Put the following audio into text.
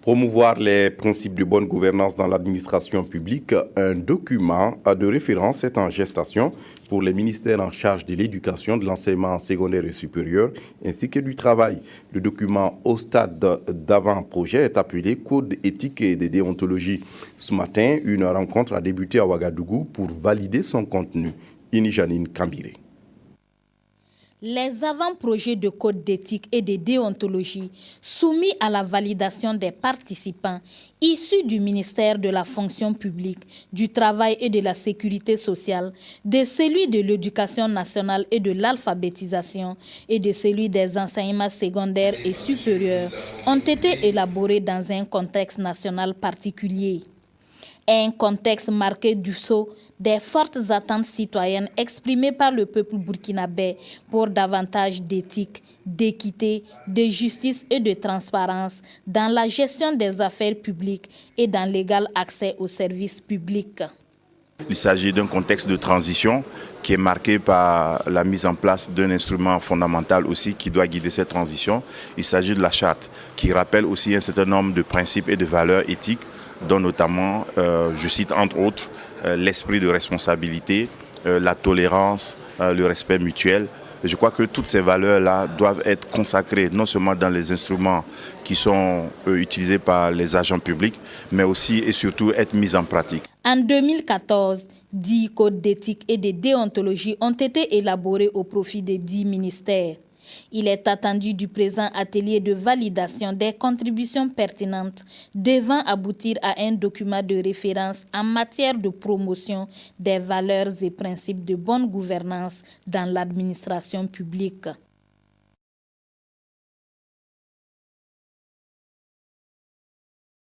Promouvoir les principes de bonne gouvernance dans l'administration publique, un document de référence est en gestation pour les ministères en charge de l'éducation, de l'enseignement secondaire et supérieur, ainsi que du travail. Le document au stade d'avant-projet est appelé Code éthique et de déontologie. Ce matin, une rencontre a débuté à Ouagadougou pour valider son contenu. Inijanine Kambiré. Les avant-projets de code d'éthique et de déontologie soumis à la validation des participants issus du ministère de la fonction publique, du travail et de la sécurité sociale, de celui de l'éducation nationale et de l'alphabétisation et de celui des enseignements secondaires et supérieurs ont été élaborés dans un contexte national particulier. Un contexte marqué du sceau des fortes attentes citoyennes exprimées par le peuple burkinabé pour davantage d'éthique, d'équité, de justice et de transparence dans la gestion des affaires publiques et dans l'égal accès aux services publics. Il s'agit d'un contexte de transition qui est marqué par la mise en place d'un instrument fondamental aussi qui doit guider cette transition. Il s'agit de la charte qui rappelle aussi un certain nombre de principes et de valeurs éthiques dont notamment, je cite entre autres, l'esprit de responsabilité, la tolérance, le respect mutuel. Je crois que toutes ces valeurs-là doivent être consacrées non seulement dans les instruments qui sont utilisés par les agents publics, mais aussi et surtout être mises en pratique. En 2014, 10 codes d'éthique et de déontologie ont été élaborés au profit des 10 ministères. Il est attendu du présent atelier de validation des contributions pertinentes devant aboutir à un document de référence en matière de promotion des valeurs et principes de bonne gouvernance dans l'administration publique.